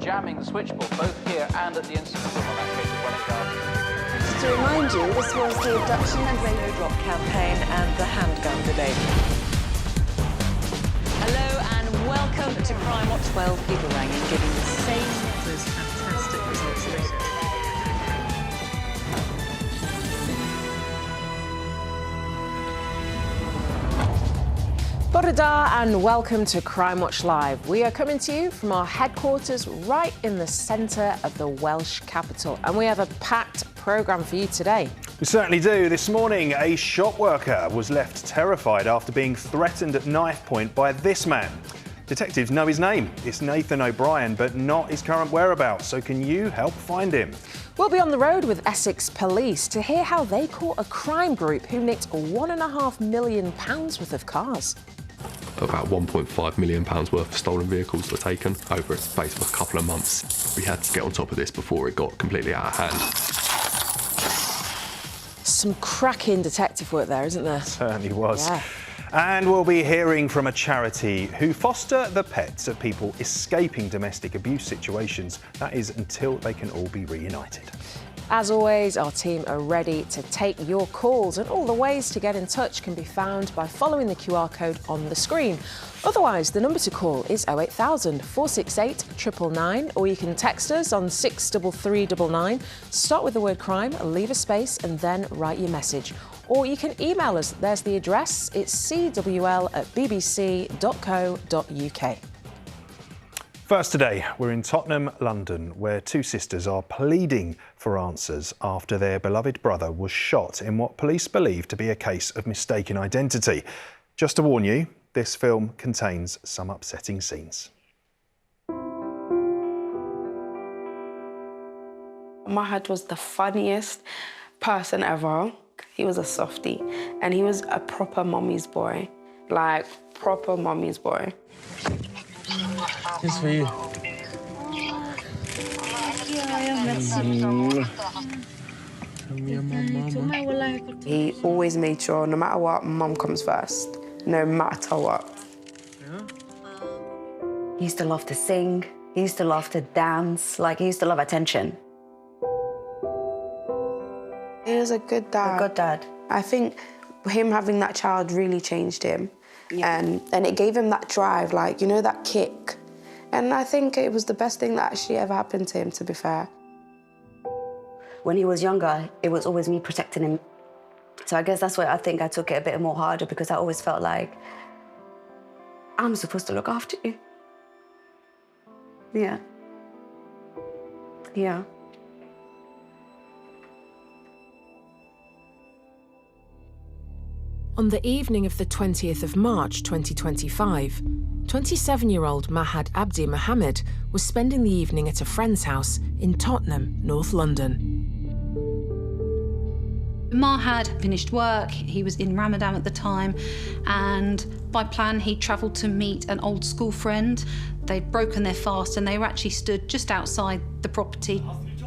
jamming the switchboard, both here and at the incident room on that case of Welling Garden. Just to remind you, this was the abduction and radio drop campaign and the handgun debate. Hello and welcome to CrimeWatch. 12 people rang in giving the same... Those fantastic results later. Borada and welcome to CrimeWatch Live. We are coming to you from our headquarters right in the centre of the Welsh capital, and we have a packed programme for you today. We certainly do. This morning, a shop worker was left terrified after being threatened at knife point by this man. Detectives know his name. It's Nathan O'Brien, but not his current whereabouts. So can you help find him? We'll be on the road with Essex Police to hear how they caught a crime group who nicked £1.5 million worth of cars. About £1.5 million worth of stolen vehicles were taken over a space of a couple of months. We had to get on top of this before it got completely out of hand. Some cracking detective work there, isn't there? Certainly was. Yeah. And we'll be hearing from a charity who foster the pets of people escaping domestic abuse situations. That is until they can all be reunited. As always, our team are ready to take your calls, and all the ways to get in touch can be found by following the QR code on the screen. Otherwise, the number to call is 08000 468 999, or you can text us on 63399. Start with the word crime, leave a space, and then write your message. Or you can email us. There's the address. It's cwl@bbc.co.uk. First today, we're in Tottenham, London, where two sisters are pleading for answers after their beloved brother was shot in what police believe to be a case of mistaken identity. Just to warn you, this film contains some upsetting scenes. Mahad was the funniest person ever. He was a softie, and he was a proper mommy's boy. Like, proper mommy's boy. This for you. He always made sure, no matter what, mum comes first. No matter what. He used to love to sing. He used to love to dance. Like, he used to love attention. He was a good dad. A good dad. I think him having that child really changed him. Yeah. And it gave him that drive, like, you know, that kick. And I think it was the best thing that actually ever happened to him, to be fair. When he was younger, it was always me protecting him. So I guess that's why I think I took it a bit more harder, because I always felt like I'm supposed to look after you. Yeah. Yeah. On the evening of the 20th of March 2025, 27-year-old Mahad Abdi Mohammed was spending the evening at a friend's house in Tottenham, North London. Mahad finished work, he was in Ramadan at the time, and by plan he travelled to meet an old school friend. They'd broken their fast and they were actually stood just outside the property.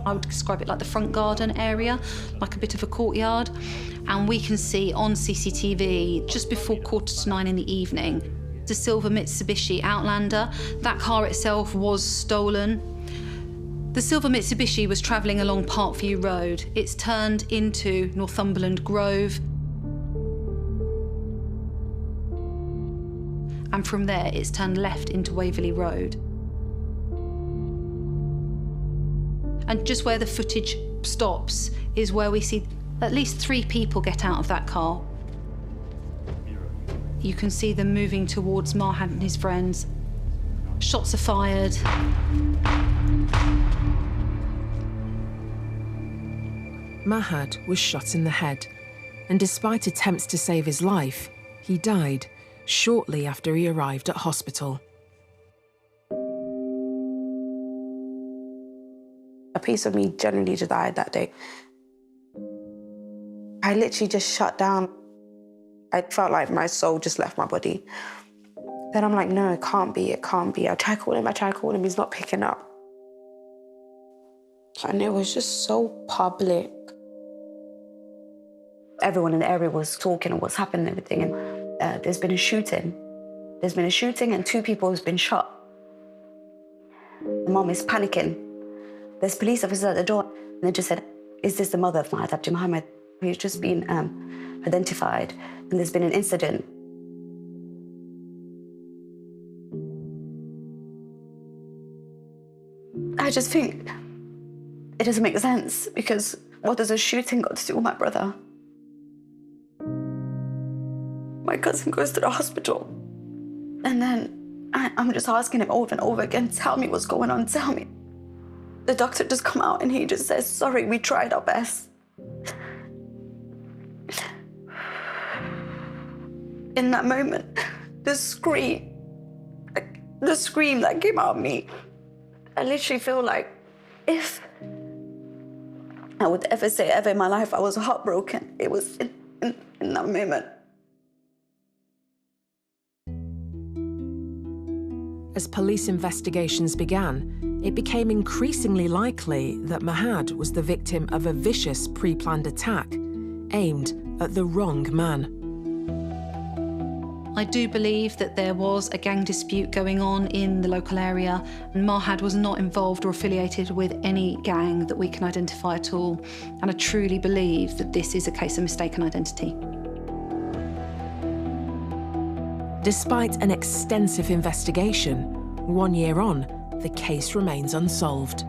I would describe it like the front garden area, like a bit of a courtyard. And we can see on CCTV, just before 9:15 in the evening, the silver Mitsubishi Outlander. That car itself was stolen. The silver Mitsubishi was travelling along Parkview Road. It's turned into Northumberland Grove. And from there, it's turned left into Waverley Road. And just where the footage stops is where we see at least 3 people get out of that car. You can see them moving towards Mahad and his friends. Shots are fired. Mahad was shot in the head, and despite attempts to save his life, he died shortly after he arrived at hospital. A piece of me generally just died that day. I literally just shut down. I felt like my soul just left my body. Then I'm like, no, it can't be, it can't be. I try calling him, he's not picking up. And it was just so public. Everyone in the area was talking of what's happened and everything, and there's been a shooting. There's been a shooting and 2 people have been shot. Mom is panicking. There's police officers at the door. And they just said, is this the mother of Mahad Abdi Mohammed, who's just been identified, and there's been an incident. I just think it doesn't make sense, because what does a shooting got to do with my brother? My cousin goes to the hospital, and then I'm just asking him over and over again, tell me what's going on, tell me. The doctor just come out and he just says, sorry, we tried our best. In that moment, the scream that came out of me, I literally feel like if I would ever say ever in my life I was heartbroken, it was in that moment. As police investigations began, it became increasingly likely that Mahad was the victim of a vicious pre-planned attack aimed at the wrong man. I do believe that there was a gang dispute going on in the local area, and Mahad was not involved or affiliated with any gang that we can identify at all. And I truly believe that this is a case of mistaken identity. Despite an extensive investigation, 1 year on, the case remains unsolved.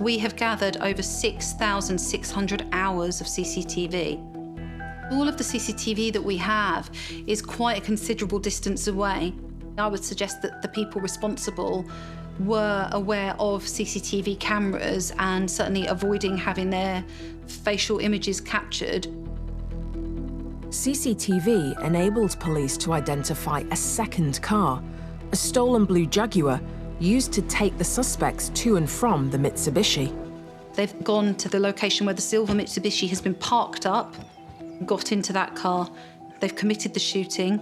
We have gathered over 6,600 hours of CCTV. All of the CCTV that we have is quite a considerable distance away. I would suggest that the people responsible were aware of CCTV cameras and certainly avoiding having their facial images captured. CCTV enabled police to identify a second car, a stolen blue Jaguar used to take the suspects to and from the Mitsubishi. They've gone to the location where the silver Mitsubishi has been parked up, got into that car, they've committed the shooting,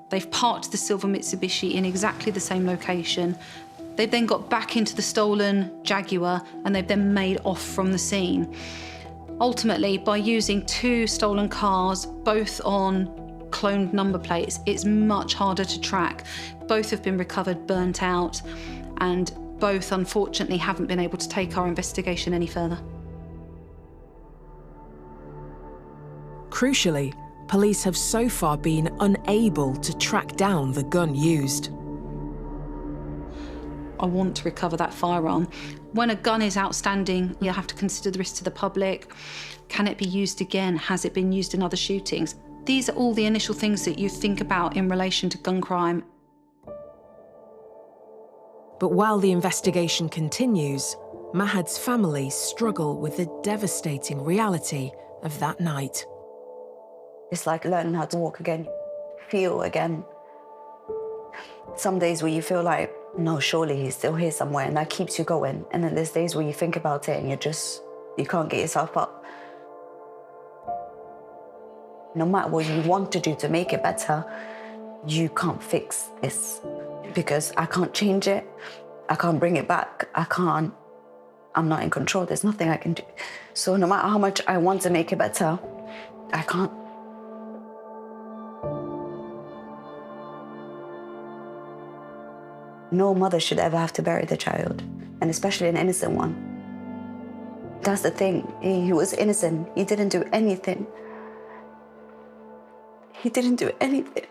they've parked the silver Mitsubishi in exactly the same location. They've then got back into the stolen Jaguar and they've then made off from the scene. Ultimately, by using two stolen cars, both on cloned number plates, it's much harder to track. Both have been recovered, burnt out, and both, unfortunately, haven't been able to take our investigation any further. Crucially, police have so far been unable to track down the gun used. I want to recover that firearm. When a gun is outstanding, you have to consider the risk to the public. Can it be used again? Has it been used in other shootings? These are all the initial things that you think about in relation to gun crime. But while the investigation continues, Mahad's family struggle with the devastating reality of that night. It's like learning how to walk again, feel again. Some days where you feel like, no, surely he's still here somewhere, and that keeps you going. And then there's days where you think about it and you can't get yourself up. No matter what you want to do to make it better, you can't fix this because I can't change it. I can't bring it back. I'm not in control. There's nothing I can do. So no matter how much I want to make it better, I can't. No mother should ever have to bury their child, and especially an innocent one. That's the thing. He was innocent. He didn't do anything. He didn't do anything.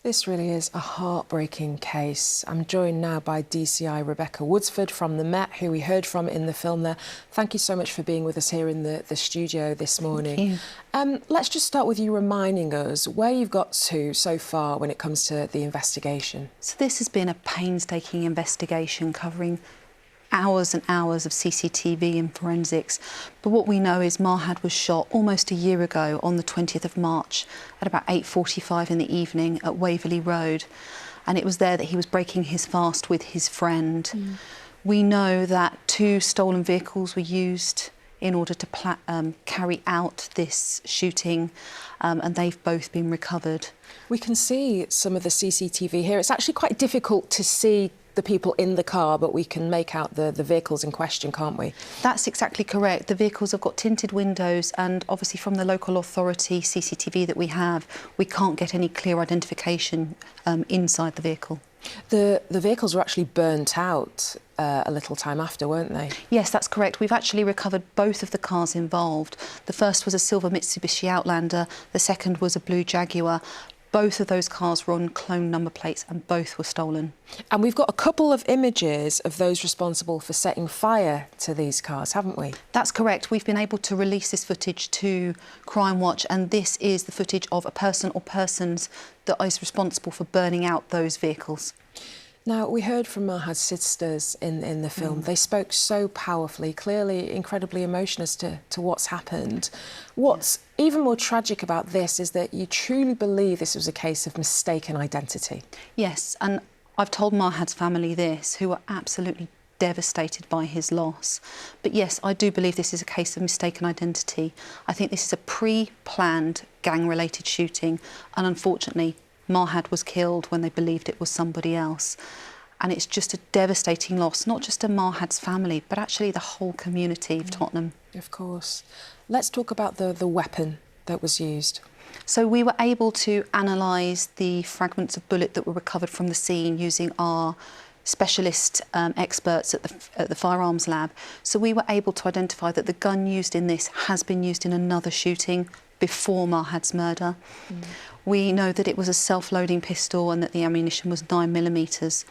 This really is a heartbreaking case. I'm joined now by DCI Rebecca Woodsford from the Met, who we heard from in the film there. Thank you so much for being with us here in the studio this morning. Let's just start with you reminding us where you've got to so far when it comes to the investigation. So this has been a painstaking investigation covering hours and hours of CCTV and forensics. But what we know is Mahad was shot almost a year ago on the 20th of March at about 8:45 in the evening at Waverley Road. And it was there that he was breaking his fast with his friend. We know that 2 stolen vehicles were used in order to carry out this shooting, and they've both been recovered. We can see some of the CCTV here. It's actually quite difficult to see the people in the car, but we can make out the vehicles in question, can't we? That's exactly correct. The vehicles have got tinted windows, and obviously from the local authority CCTV that we have, we can't get any clear identification inside the vehicle. The vehicles were actually burnt out a little time after, weren't they? Yes, that's correct. We've actually recovered both of the cars involved. The first was a silver Mitsubishi Outlander, the second was a blue Jaguar. Both of those cars were on clone number plates and both were stolen. And we've got a couple of images of those responsible for setting fire to these cars, haven't we? That's correct. We've been able to release this footage to CrimeWatch, and this is the footage of a person or persons that is responsible for burning out those vehicles. Now, we heard from Mahad's sisters in the film. They spoke so powerfully, clearly incredibly emotional as to what's happened. What's even more tragic about this is that you truly believe this was a case of mistaken identity. Yes, and I've told Mahad's family this, who are absolutely devastated by his loss. But yes, I do believe this is a case of mistaken identity. I think this is a pre-planned gang-related shooting, and unfortunately, Mahad was killed when they believed it was somebody else. And it's just a devastating loss, not just to Mahad's family, but actually the whole community of Tottenham. Of course. Let's talk about the weapon that was used. So we were able to analyse the fragments of bullet that were recovered from the scene using our specialist experts at the firearms lab. So we were able to identify that the gun used in this has been used in another shooting before Mahad's murder. We know that it was a self-loading pistol and that the ammunition was 9mm.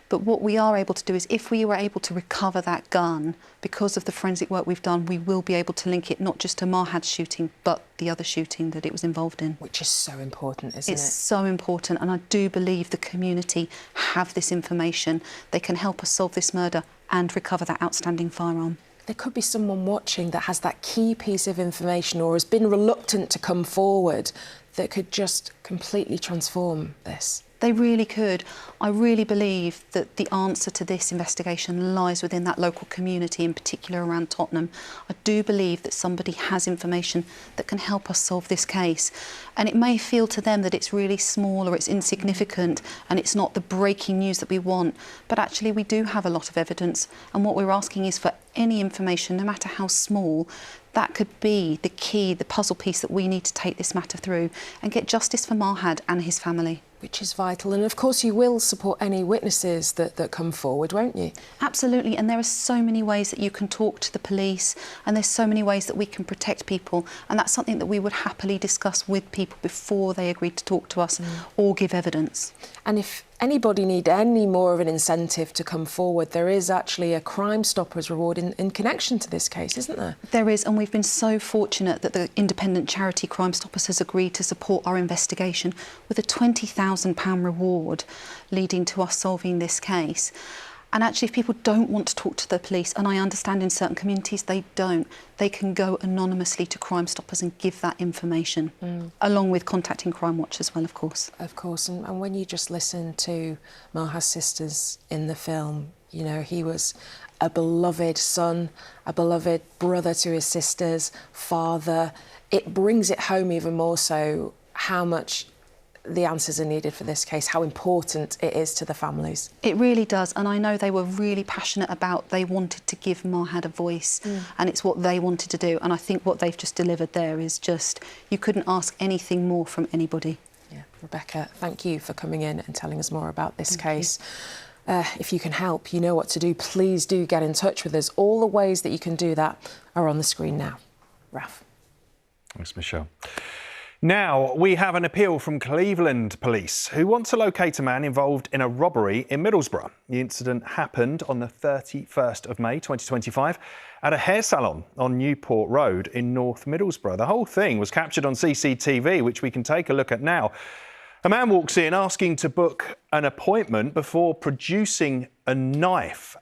But what we are able to do is, if we were able to recover that gun, because of the forensic work we've done, we will be able to link it not just to Mahad's shooting, but the other shooting that it was involved in. Which is so important, isn't it? It's so important, and I do believe the community have this information. They can help us solve this murder and recover that outstanding firearm. There could be someone watching that has that key piece of information or has been reluctant to come forward that could just completely transform this. They really could. I really believe that the answer to this investigation lies within that local community, in particular around Tottenham. I do believe that somebody has information that can help us solve this case. And it may feel to them that it's really small or it's insignificant and it's not the breaking news that we want. But actually we do have a lot of evidence, and what we're asking is for any information, no matter how small, that could be the key, the puzzle piece that we need to take this matter through and get justice for Mahad and his family. Which is vital. And of course you will support any witnesses that come forward, won't you? Absolutely, and there are so many ways that you can talk to the police, and there's so many ways that we can protect people, and that's something that we would happily discuss with people before they agree to talk to us or give evidence. And if anybody need any more of an incentive to come forward, there is actually a Crime Stoppers reward in connection to this case, isn't there? There is, and we've been so fortunate that the independent charity Crime Stoppers has agreed to support our investigation with a £20,000 reward leading to us solving this case. And actually, if people don't want to talk to the police, and I understand in certain communities they don't, they can go anonymously to Crime Stoppers and give that information, along with contacting CrimeWatch as well, of course. Of course, and when you just listen to Mahad's sisters in the film, you know, he was a beloved son, a beloved brother to his sisters, father. It brings it home even more so how much the answers are needed for this case, how important it is to the families. It really does, and I know they were really passionate about, they wanted to give Mahad a voice, and it's what they wanted to do, and I think what they've just delivered there is just, you couldn't ask anything more from anybody. Yeah, Rebecca, thank you for coming in and telling us more about this case. If you can help, you know what to do. Please do get in touch with us. All the ways that you can do that are on the screen now. Raf. Thanks, Michelle. Now, we have an appeal from Cleveland Police, who want to locate a man involved in a robbery in Middlesbrough. The incident happened on the 31st of May 2025 at a hair salon on Newport Road in North Middlesbrough. The whole thing was captured on CCTV, which we can take a look at now. A man walks in asking to book an appointment before producing a knife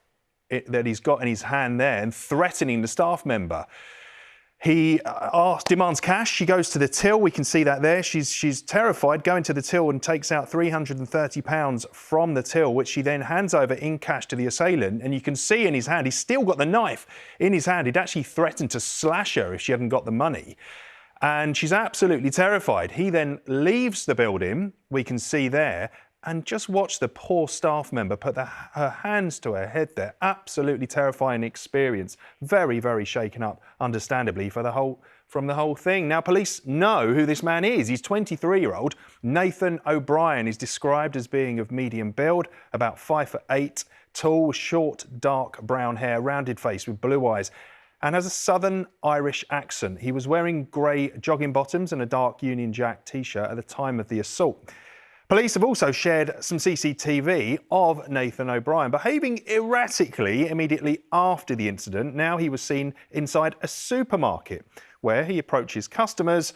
that he's got in his hand there and threatening the staff member. He demands cash. She goes to the till. We can see that there. She's terrified, going to the till and takes out £330 from the till, which she then hands over in cash to the assailant. And you can see in his hand, he's still got the knife in his hand. He'd actually threatened to slash her if she hadn't got the money. And she's absolutely terrified. He then leaves the building, we can see there, And just watch the poor staff member put her hands to her head there. Absolutely terrifying experience. Very, very shaken up, understandably, from the whole thing. Now, police know who this man is. He's 23-year-old Nathan O'Brien. He's described as being of medium build, about 5'8", tall, short, dark brown hair, rounded face with blue eyes, and has a Southern Irish accent. He was wearing grey jogging bottoms and a dark Union Jack T-shirt at the time of the assault. Police have also shared some CCTV of Nathan O'Brien behaving erratically immediately after the incident. Now he was seen inside a supermarket where he approaches customers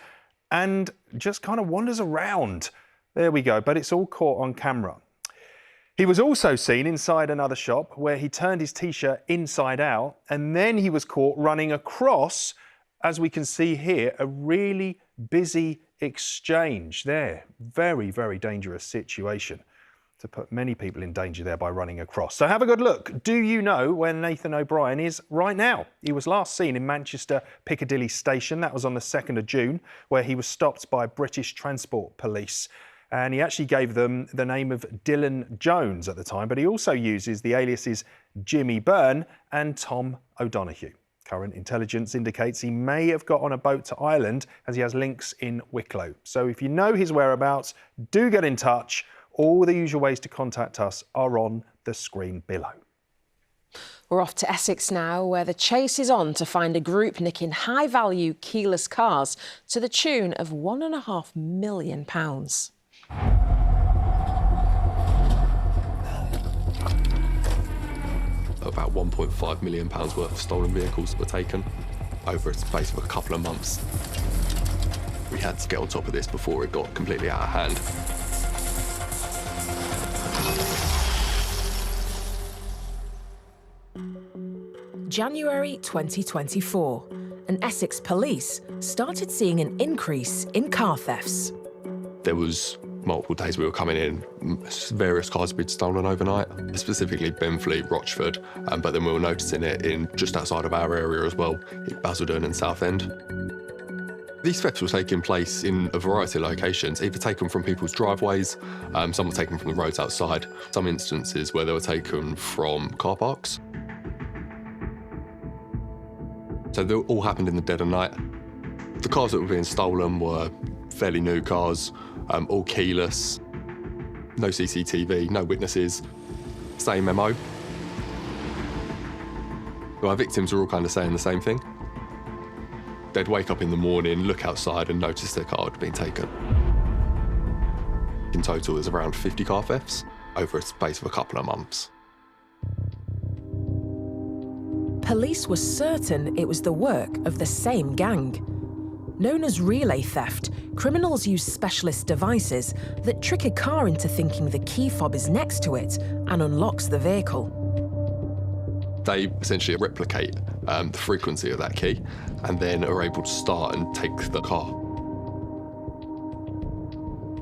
and just kind of wanders around. There we go, but it's all caught on camera. He was also seen inside another shop where he turned his T-shirt inside out, and then he was caught running across, as we can see here, a really busy exchange there. Very, very dangerous situation to put many people in danger there by running across. So have a good look. Do you know where Nathan O'Brien is right now? He was last seen in Manchester Piccadilly Station. That was on the 2nd of June, where he was stopped by British Transport Police. And he actually gave them the name of Dylan Jones at the time, but he also uses the aliases Jimmy Byrne and Tom O'Donoghue. Current intelligence indicates he may have got on a boat to Ireland, as he has links in Wicklow. So if you know his whereabouts, do get in touch. All the usual ways to contact us are on the screen below. We're off to Essex now, where the chase is on to find a group nicking high-value keyless cars to the tune of £1.5 million. About £1.5 million worth of stolen vehicles were taken over a space of a couple of months. We had to get on top of this before it got completely out of hand. January 2024, and Essex police started seeing an increase in car thefts. There was multiple days we were coming in, various cars had been stolen overnight, specifically Benfleet, Rochford, but then we were noticing it in just outside of our area as well, in Basildon and Southend. These thefts were taking place in a variety of locations, either taken from people's driveways, some were taken from the roads outside, some instances where they were taken from car parks. So they all happened in the dead of night. The cars that were being stolen were fairly new cars, all keyless, no CCTV, no witnesses, same MO. Our victims were all kind of saying the same thing. They'd wake up in the morning, look outside and notice their car had been taken. In total, there's around 50 car thefts over a space of a couple of months. Police were certain it was the work of the same gang. Known as relay theft, criminals use specialist devices that trick a car into thinking the key fob is next to it and unlocks the vehicle. They essentially replicate the frequency of that key and then are able to start and take the car.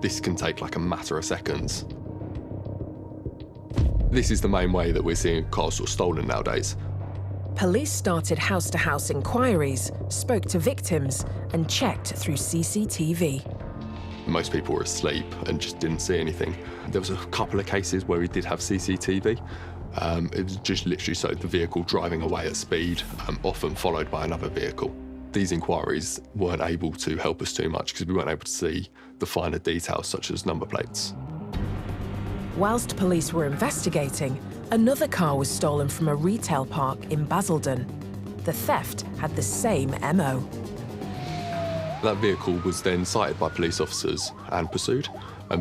This can take like a matter of seconds. This is the main way that we're seeing cars sort of stolen nowadays. Police started house-to-house inquiries, spoke to victims and checked through CCTV. Most people were asleep and just didn't see anything. There was a couple of cases where we did have CCTV. It was just literally so the vehicle driving away at speed, often followed by another vehicle. These inquiries weren't able to help us too much because we weren't able to see the finer details such as number plates. Whilst police were investigating, another car was stolen from a retail park in Basildon. The theft had the same MO. That vehicle was then sighted by police officers and pursued.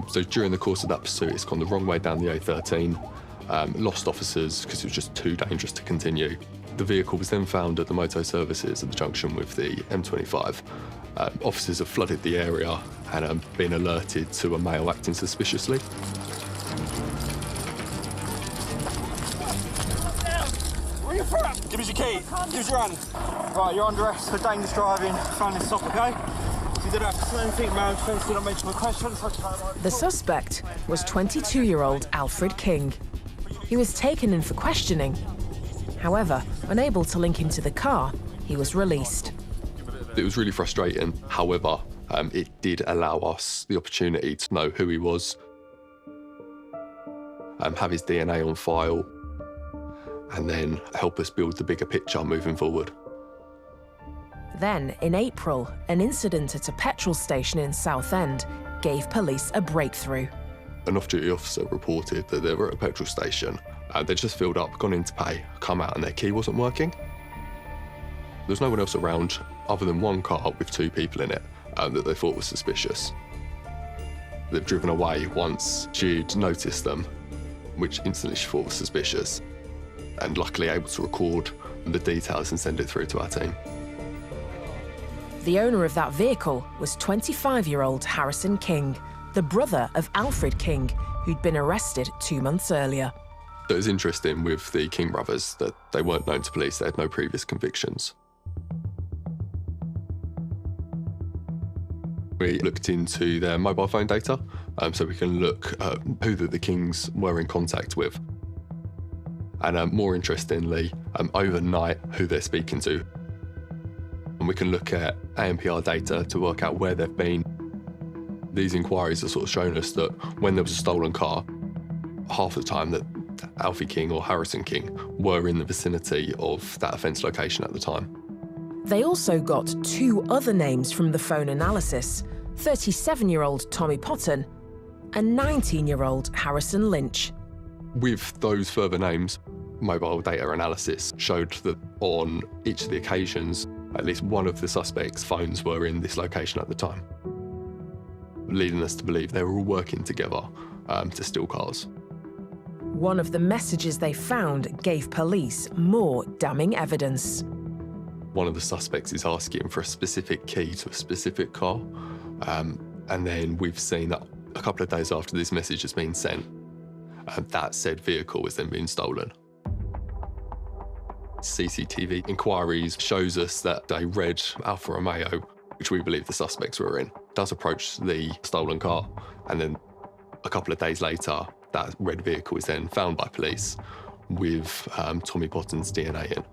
So during the course of that pursuit, it's gone the wrong way down the A13, lost officers because it was just too dangerous to continue. The vehicle was then found at the motor services at the junction with the M25. Officers have flooded the area and been alerted to a male acting suspiciously. Give us your key. Give us your hand. Right, you're under arrest for dangerous driving. Find this stop, okay? If you did have to say anything, man, defence did not mention the question. The suspect was 22-year-old Alfred King. He was taken in for questioning. However, unable to link him to the car, he was released. It was really frustrating. However, it did allow us the opportunity to know who he was. have his DNA on file, and then help us build the bigger picture moving forward. Then, in April, an incident at a petrol station in Southend gave police a breakthrough. An off-duty officer reported that they were at a petrol station. They'd just filled up, gone in to pay, come out and their key wasn't working. There was no one else around other than one car with 2 people in it that they thought was suspicious. They'd driven away once she'd noticed them, which instantly she thought was suspicious, and luckily able to record the details and send it through to our team. The owner of that vehicle was 25-year-old Harrison King, the brother of Alfred King, who'd been arrested 2 months earlier. It was interesting with the King brothers that they weren't known to police, they had no previous convictions. We looked into their mobile phone data, so we can look at who the Kings were in contact with. And more interestingly, overnight, who they're speaking to. And we can look at ANPR data to work out where they've been. These inquiries have sort of shown us that when there was a stolen car, half the time that Alfie King or Harrison King were in the vicinity of that offence location at the time. They also got 2 other names from the phone analysis, 37-year-old Tommy Potton and 19-year-old Harrison Lynch. With those further names, mobile data analysis showed that on each of the occasions, at least one of the suspects' phones were in this location at the time, leading us to believe they were all working together to steal cars. One of the messages they found gave police more damning evidence. One of the suspects is asking for a specific key to a specific car, and then we've seen that a couple of days after this message has been sent, that said vehicle is then being stolen. CCTV inquiries shows us that a red Alfa Romeo, which we believe the suspects were in, does approach the stolen car, and then a couple of days later, that red vehicle is then found by police with Tommy Potton's DNA in.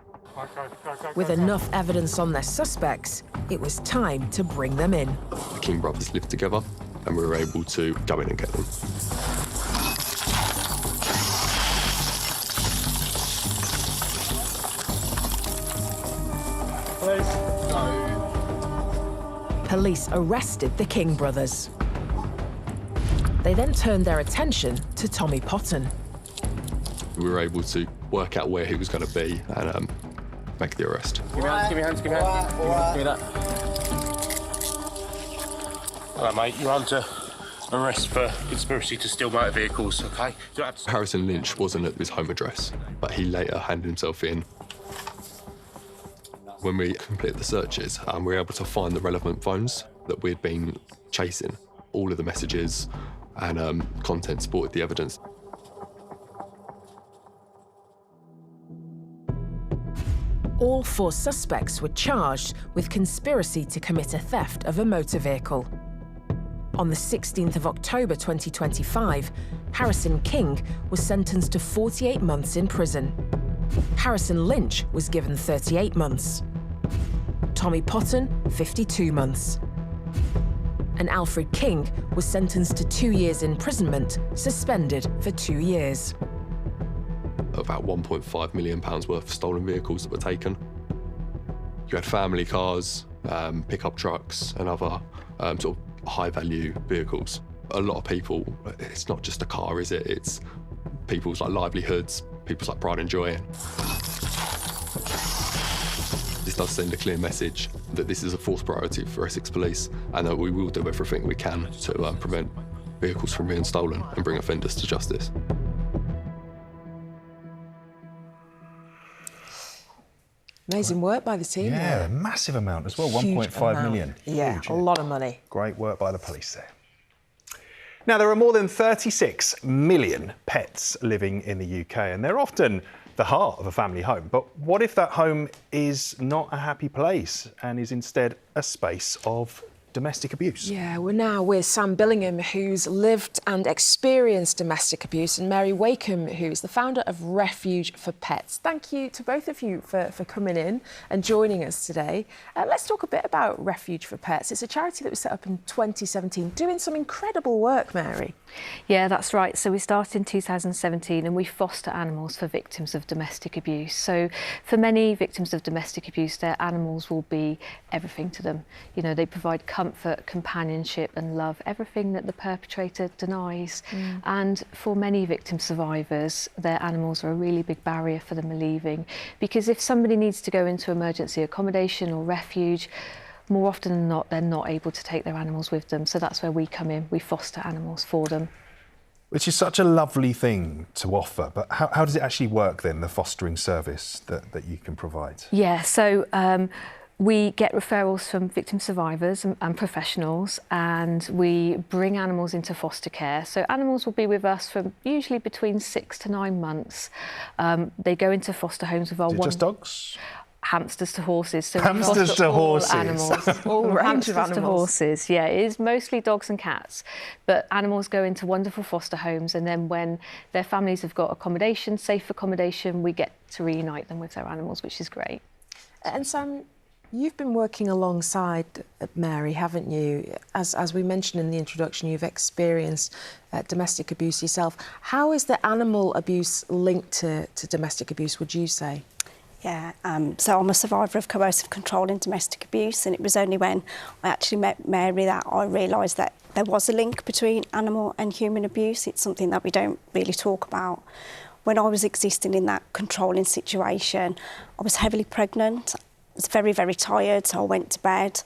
With enough evidence on their suspects, it was time to bring them in. The King brothers lived together, and we were able to go in and get them. Police arrested the King brothers. They then turned their attention to Tommy Potton. We were able to work out where he was going to be and make the arrest. Give me hands, give me hands, give me hands. Give me that. All right, mate, you're under arrest for conspiracy to steal motor vehicles, OK? Harrison Lynch wasn't at his home address, but he later handed himself in. When we completed the searches, we were able to find the relevant phones that we'd been chasing. All of the messages and content supported the evidence. All 4 suspects were charged with conspiracy to commit a theft of a motor vehicle. On the 16th of October 2025, Harrison King was sentenced to 48 months in prison. Harrison Lynch was given 38 months. Tommy Potton, 52 months. And Alfred King was sentenced to 2 years imprisonment, suspended for 2 years. About £1.5 million worth of stolen vehicles that were taken. You had family cars, pickup trucks and other sort of high-value vehicles. A lot of people, it's not just a car, is it? It's people's like livelihoods, people's like pride and joy. This does send a clear message that this is a force priority for Essex Police and that we will do everything we can to prevent vehicles from being stolen and bring offenders to justice. Amazing work by the team. Yeah, a massive amount as well, 1.5 million. Yeah, Huge, a lot of money. Great work by the police there. Now, there are more than 36 million pets living in the UK, and they're often the heart of a family home. But what if that home is not a happy place and is instead a space of domestic abuse. Yeah, we're now with Sam Billingham, who's lived and experienced domestic abuse, and Mary Wakeham, who's the founder of Refuge for Pets. Thank you to both of you for coming in and joining us today. Let's talk a bit about Refuge for Pets. It's a charity that was set up in 2017, doing some incredible work, Mary. Yeah, that's right. So we started in 2017 and we foster animals for victims of domestic abuse. So for many victims of domestic abuse, their animals will be everything to them. You know, they provide comfort, companionship and love, everything that the perpetrator denies. And for many victim survivors, their animals are a really big barrier for them leaving, because if somebody needs to go into emergency accommodation or refuge, more often than not, they're not able to take their animals with them. So that's where we come in. We foster animals for them. Which is such a lovely thing to offer. But how does it actually work then, the fostering service that you can provide? Yeah, so we get referrals from victim survivors and professionals, and we bring animals into foster care. So animals will be with us for usually between 6 to 9 months. They go into foster homes with our just dogs? Hamsters to horses. So hamsters to horses. Animals. All range of animals. To horses. Yeah, it is mostly dogs and cats. But animals go into wonderful foster homes, and then when their families have got accommodation, safe accommodation, we get to reunite them with their animals, which is great. And Sam, you've been working alongside Mary, haven't you? As we mentioned in the introduction, you've experienced domestic abuse yourself. How is the animal abuse linked to domestic abuse, would you say? Yeah, so I'm a survivor of coercive control and domestic abuse, and it was only when I actually met Mary that I realised that there was a link between animal and human abuse. It's something that we don't really talk about. When I was existing in that controlling situation, I was heavily pregnant. I was very, very tired, so I went to bed.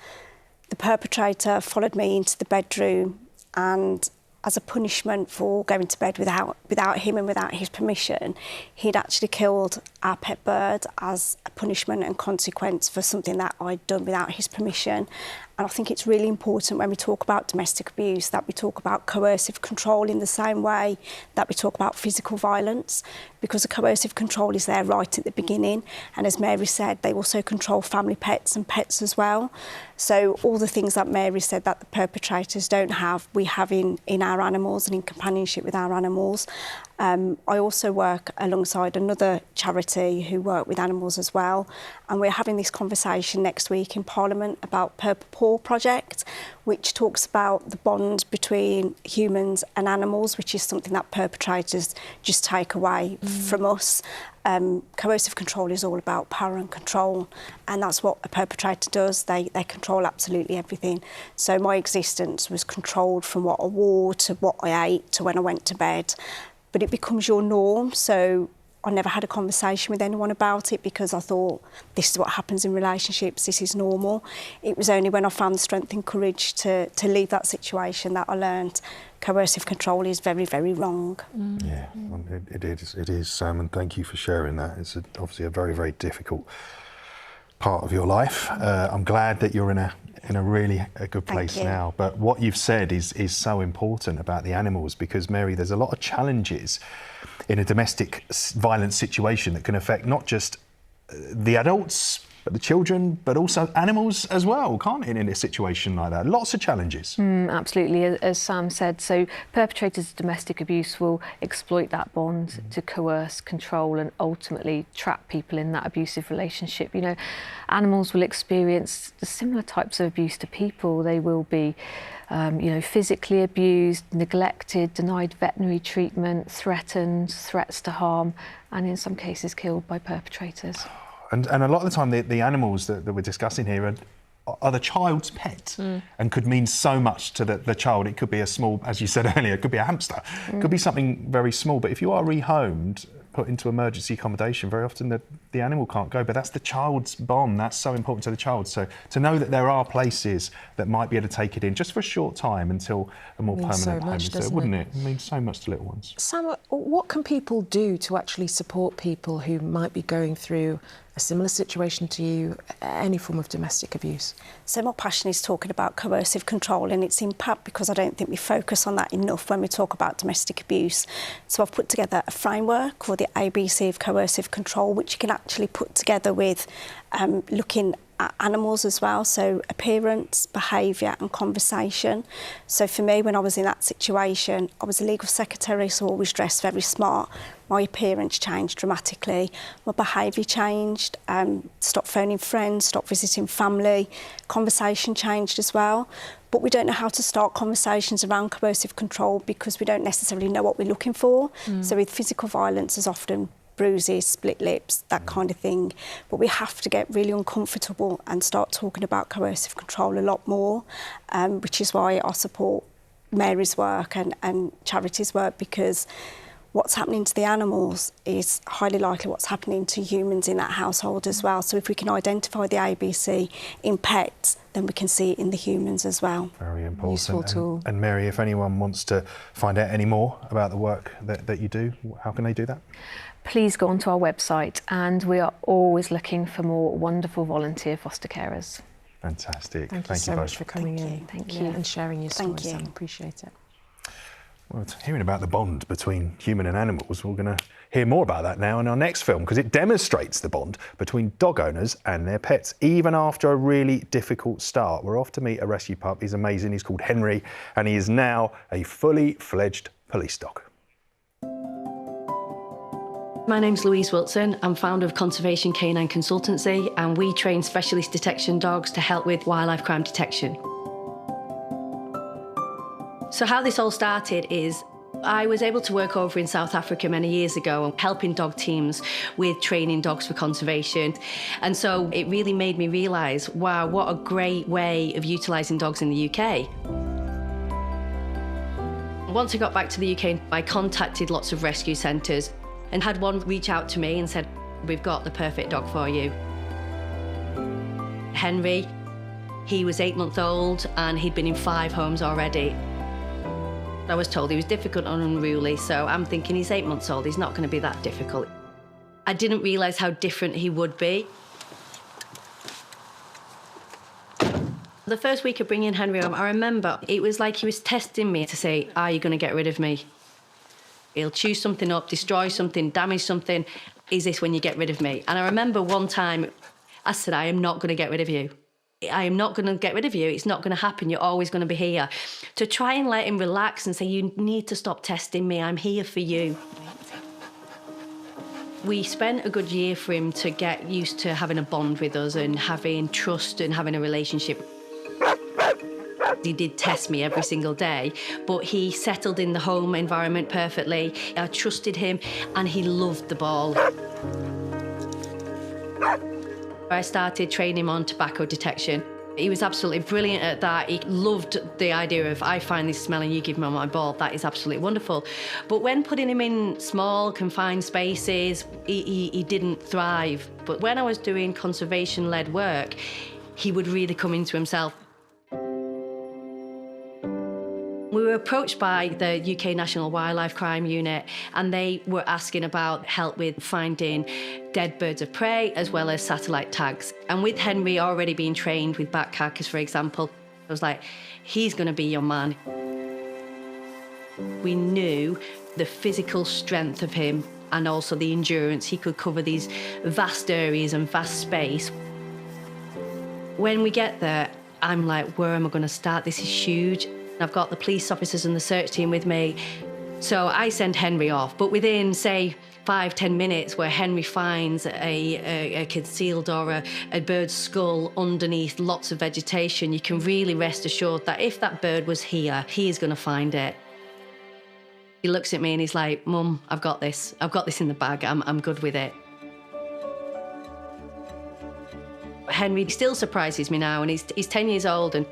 The perpetrator followed me into the bedroom, and as a punishment for going to bed without him and without his permission, he'd actually killed our pet bird as a punishment and consequence for something that I'd done without his permission. And I think it's really important when we talk about domestic abuse that we talk about coercive control in the same way that we talk about physical violence, because the coercive control is there right at the beginning. And as Mary said, they also control family pets and pets as well. So all the things that Mary said that the perpetrators don't have, we have in our animals and in companionship with our animals. I also work alongside another charity who work with animals as well, and we're having this conversation next week in Parliament about Purple Paw Project, which talks about the bond between humans and animals, which is something that perpetrators just take away from us. Coercive control is all about power and control, and that's what a perpetrator does. They control absolutely everything. So my existence was controlled from what I wore to what I ate to when I went to bed. But it becomes your norm, so I never had a conversation with anyone about it because I thought, this is what happens in relationships, this is normal. It was only when I found the strength and courage to leave that situation that I learned coercive control is very, very wrong. Yeah, it is, Sam, and thank you for sharing that. It's obviously a very, very difficult part of your life. I'm glad that you're in a really good place now. But what you've said is so important about the animals, because Mary, there's a lot of challenges in a domestic violence situation that can affect not just the adults, but the children, but also animals as well, can't it, in a situation like that? Lots of challenges. Absolutely, as Sam said. So perpetrators of domestic abuse will exploit that bond to coerce, control and ultimately trap people in that abusive relationship. You know, animals will experience the similar types of abuse to people. They will be physically abused, neglected, denied veterinary treatment, threatened, threats to harm, and in some cases killed by perpetrators. And a lot of the time, the animals that we're discussing here are the child's pet and could mean so much to the child. It could be a small, as you said earlier, it could be a hamster. It could be something very small. But if you are rehomed, put into emergency accommodation, very often the animal can't go. But that's the child's bond. That's so important to the child. So to know that there are places that might be able to take it in just for a short time until a more permanent home is there, wouldn't it? It means so much to little ones. Sam, what can people do to actually support people who might be going through a similar situation to you, any form of domestic abuse? So my passion is talking about coercive control and its impact, because I don't think we focus on that enough when we talk about domestic abuse. So I've put together a framework called the ABC of coercive control, which you can actually put together with looking at animals as well, so appearance, behaviour and conversation. So for me, when I was in that situation, I was a legal secretary, so always dressed very smart. My appearance changed dramatically, my behaviour changed, stopped phoning friends, stopped visiting family, conversation changed as well. But we don't know how to start conversations around coercive control because we don't necessarily know what we're looking for. So with physical violence, there's often bruises, split lips, that kind of thing. But we have to get really uncomfortable and start talking about coercive control a lot more, which is why I support Mary's work and charities' work, because what's happening to the animals is highly likely what's happening to humans in that household as well. So if we can identify the ABC in pets, then we can see it in the humans as well. Very important. Useful tool. And Mary, if anyone wants to find out any more about the work that you do, how can they do that? Please go onto our website, and we are always looking for more wonderful volunteer foster carers. Fantastic. Thank you so both. much for coming in. Thank you. And sharing your Thank stories. you. I appreciate it. Well, hearing about the bond between human and animals, we're going to hear more about that now in our next film, because it demonstrates the bond between dog owners and their pets, even after a really difficult start. We're off to meet a rescue pup. He's amazing. He's called Henry, and he is now a fully fledged police dog. My name's Louise Wilson. I'm founder of Conservation Canine Consultancy, and we train specialist detection dogs to help with wildlife crime detection. So how this all started is I was able to work over in South Africa many years ago, helping dog teams with training dogs for conservation. And so it really made me realise, wow, what a great way of utilising dogs in the UK. Once I got back to the UK, I contacted lots of rescue centres and had one reach out to me and said, we've got the perfect dog for you. Henry, he was 8 months old and he'd been in 5 homes already. I was told he was difficult and unruly, so I'm thinking he's 8 months old, he's not going to be that difficult. I didn't realise how different he would be. The first week of bringing Henry home, I remember it was like he was testing me to say, are you going to get rid of me? He'll chew something up, destroy something, damage something. Is this when you get rid of me? And I remember one time I said, I am not going to get rid of you. I am not going to get rid of you. It's not going to happen. You're always going to be here. To try and let him relax and say, you need to stop testing me. I'm here for you. We spent a good year for him to get used to having a bond with us and having trust and having a relationship. He did test me every single day, but he settled in the home environment perfectly. I trusted him and he loved the ball. I started training him on tobacco detection. He was absolutely brilliant at that. He loved the idea of, I find this smell and you give me my ball. That is absolutely wonderful. But when putting him in small, confined spaces, he didn't thrive. But when I was doing conservation-led work, he would really come into himself. We were approached by the UK National Wildlife Crime Unit, and they were asking about help with finding dead birds of prey as well as satellite tags. And with Henry already being trained with bat carcass, for example, I was like, he's going to be your man. We knew the physical strength of him and also the endurance. He could cover these vast areas and vast space. When we get there, I'm like, where am I going to start? This is huge. I've got the police officers and the search team with me. So I send Henry off, but within, say, 5-10 minutes where Henry finds a concealed or a bird's skull underneath lots of vegetation, you can really rest assured that if that bird was here, he is going to find it. He looks at me and he's like, Mum, I've got this. I've got this in the bag. I'm good with it. Henry still surprises me now, and he's 10 years old, and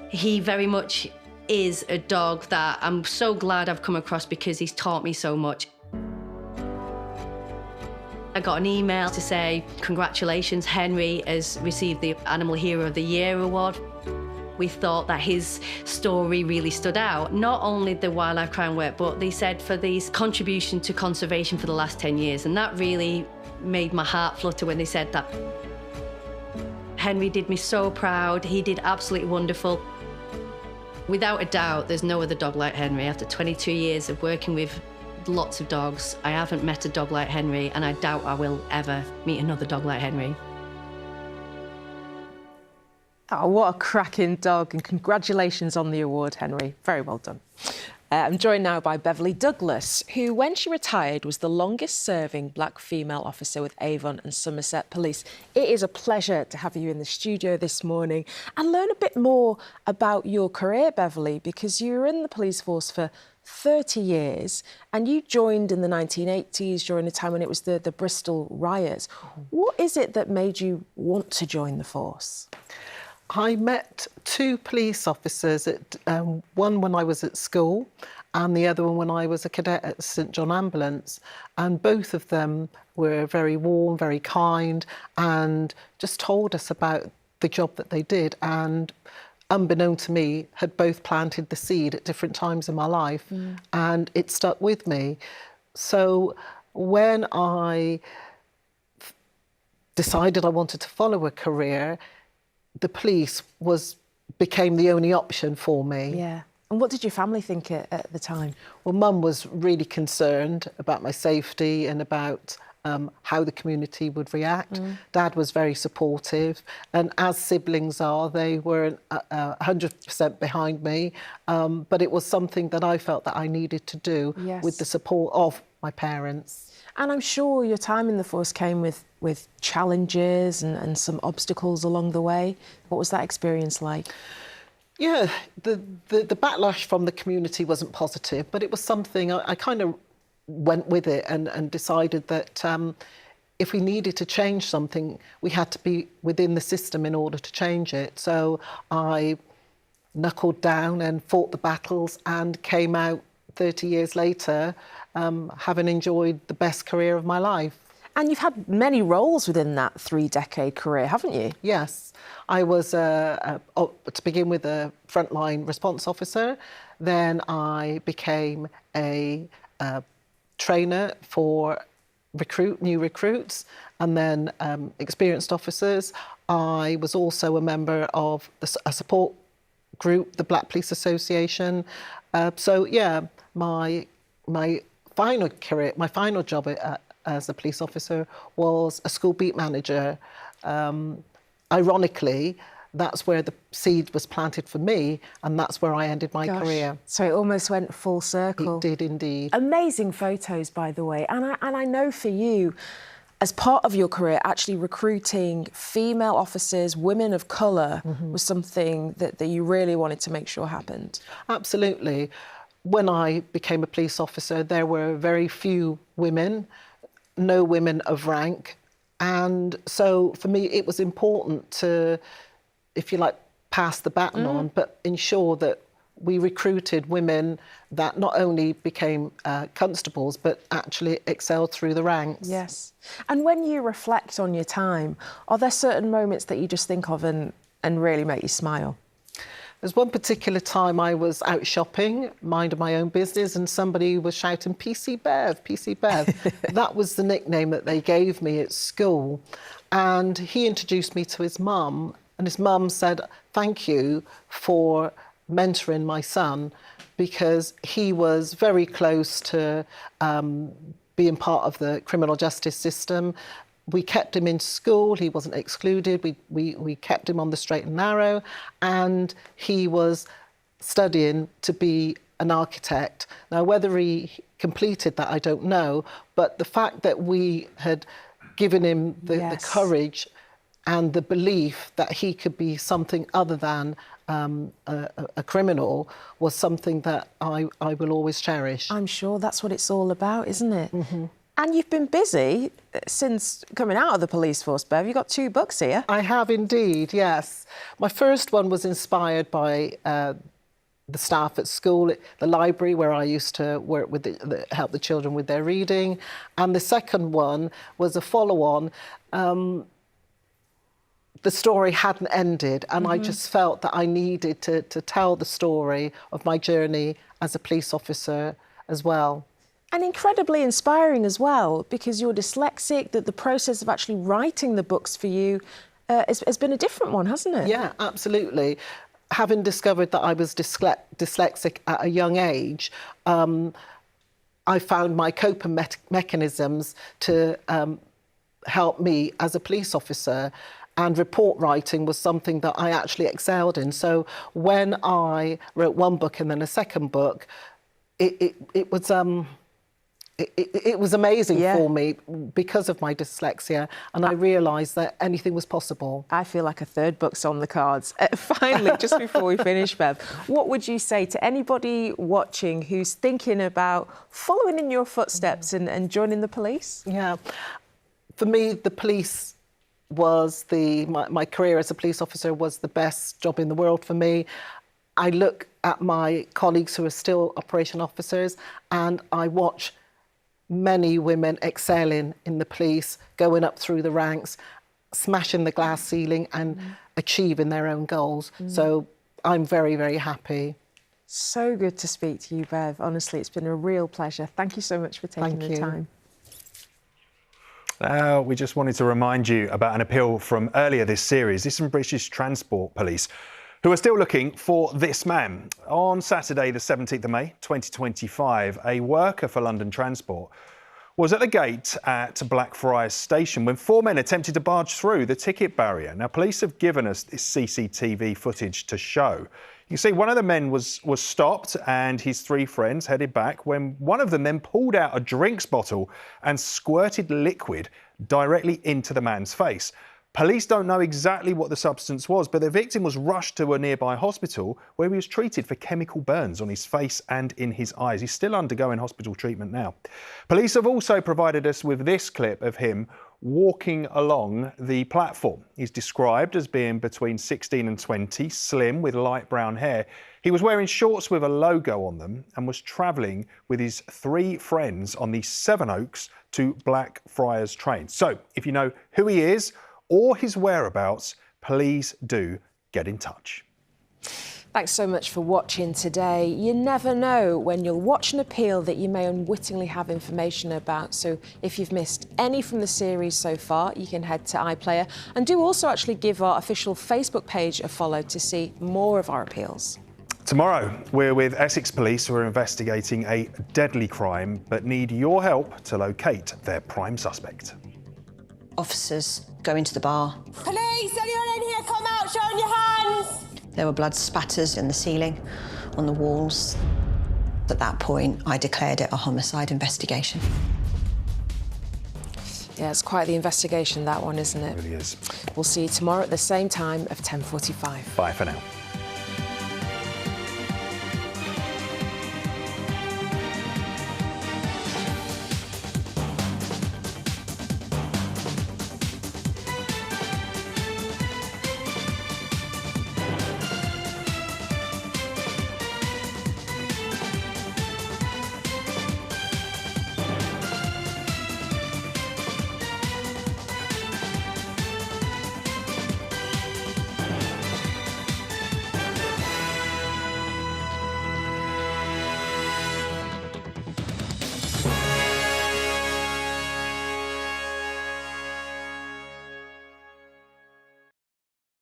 he very much is a dog that I'm so glad I've come across because he's taught me so much. I got an email to say, congratulations, Henry has received the Animal Hero of the Year award. We thought that his story really stood out. Not only the wildlife crime work, but they said for his contribution to conservation for the last 10 years. And that really made my heart flutter when they said that. Henry did me so proud. He did absolutely wonderful. Without a doubt, there's no other dog like Henry. After 22 years of working with lots of dogs, I haven't met a dog like Henry, and I doubt I will ever meet another dog like Henry. Oh, what a cracking dog, and congratulations on the award, Henry. Very well done. I'm joined now by Beverly Douglas, who, when she retired, was the longest-serving black female officer with Avon and Somerset Police. It is a pleasure to have you in the studio this morning and learn a bit more about your career, Beverly, because you were in the police force for 30 years and you joined in the 1980s during a time when it was the Bristol riots. What is it that made you want to join the force? I met two police officers, one when I was at school and the other one when I was a cadet at St John Ambulance. And both of them were very warm, very kind, and just told us about the job that they did. And unbeknown to me, had both planted the seed at different times in my life, and it stuck with me. So when I decided I wanted to follow a career, the police became the only option for me. Yeah. And what did your family think at the time? Well, Mum was really concerned about my safety and about how the community would react. Dad was very supportive, and as siblings are, they were 100% behind me. But it was something that I felt that I needed to do with the support of my parents. And I'm sure your time in the force came with challenges and some obstacles along the way. What was that experience like? Yeah, the backlash from the community wasn't positive, but it was something I kind of went with it and decided that if we needed to change something, we had to be within the system in order to change it. So I knuckled down and fought the battles and came out 30 years later, having enjoyed the best career of my life. And you've had many roles within that 3-decade career, haven't you? Yes. I was, to begin with, a frontline response officer. Then I became a trainer for new recruits, and then experienced officers. I was also a member of a support group, the Black Police Association. So yeah, my final career, my final job as a police officer was a school beat manager. Ironically, that's where the seed was planted for me, and that's where I ended my career. So it almost went full circle. It did indeed. Amazing photos, by the way. And I know for you, as part of your career, actually recruiting female officers, women of colour, was something that you really wanted to make sure happened. Absolutely. When I became a police officer, there were very few women, no women of rank. And so for me, it was important to, if you like, pass the baton on, but ensure that we recruited women that not only became constables, but actually excelled through the ranks. Yes. And when you reflect on your time, are there certain moments that you just think of and really make you smile? There's one particular time I was out shopping, minding my own business, and somebody was shouting, "PC Bev, PC Bev." That was the nickname that they gave me at school. And he introduced me to his mum, and his mum said, "Thank you for mentoring my son," because he was very close to being part of the criminal justice system. We kept him in school, he wasn't excluded, we kept him on the straight and narrow, and he was studying to be an architect. Now, whether he completed that, I don't know, but the fact that we had given him the courage and the belief that he could be something other than a criminal was something that I will always cherish. I'm sure that's what it's all about, isn't it? And you've been busy since coming out of the police force, Bev. You've got 2 books here. I have indeed, yes. My first one was inspired by the staff at school, the library where I used to work with, help the children with their reading. And the second one was a follow-on. The story hadn't ended, and I just felt that I needed to tell the story of my journey as a police officer as well. And incredibly inspiring as well, because you're dyslexic, that the process of actually writing the books for you has been a different one, hasn't it? Yeah, absolutely. Having discovered that I was dyslexic at a young age, I found my coping mechanisms to help me as a police officer. And report writing was something that I actually excelled in. So when I wrote one book and then a second book, it was amazing for me because of my dyslexia, and I realised that anything was possible. I feel like a third book's on the cards. Finally, just before we finish, Bev, what would you say to anybody watching who's thinking about following in your footsteps and joining the police? Yeah, for me, the police was my career as a police officer was the best job in the world for me. I look at my colleagues who are still operation officers, and I watch many women excelling in the police, going up through the ranks, smashing the glass ceiling and achieving their own goals. So I'm very, very happy. So good to speak to you, Bev. Honestly, it's been a real pleasure. Thank you so much for taking the time. We just wanted to remind you about an appeal from earlier this series. This is from British Transport Police, who are still looking for this man. On Saturday, the 17th of May, 2025, a worker for London Transport was at the gate at Blackfriars Station when 4 men attempted to barge through the ticket barrier. Now, police have given us this CCTV footage to show. You can see one of the men was stopped and his 3 friends headed back when one of them then pulled out a drinks bottle and squirted liquid directly into the man's face. Police don't know exactly what the substance was, but the victim was rushed to a nearby hospital where he was treated for chemical burns on his face and in his eyes. He's still undergoing hospital treatment now. Police have also provided us with this clip of him walking along the platform. He's described as being between 16 and 20, slim with light brown hair. He was wearing shorts with a logo on them and was travelling with his 3 friends on the Sevenoaks to Blackfriars train. So if you know who he is or his whereabouts, please do get in touch. Thanks so much for watching today. You never know when you'll watch an appeal that you may unwittingly have information about. So if you've missed any from the series so far, you can head to iPlayer, and do also actually give our official Facebook page a follow to see more of our appeals. Tomorrow, we're with Essex Police, who are investigating a deadly crime but need your help to locate their prime suspect. Officers go into the bar. Police, anyone in here, come out, show your hands! There were blood spatters in the ceiling, on the walls. At that point, I declared it a homicide investigation. Yeah, it's quite the investigation, that one, isn't it? It really is. We'll see you tomorrow at the same time of 10:45. Bye for now.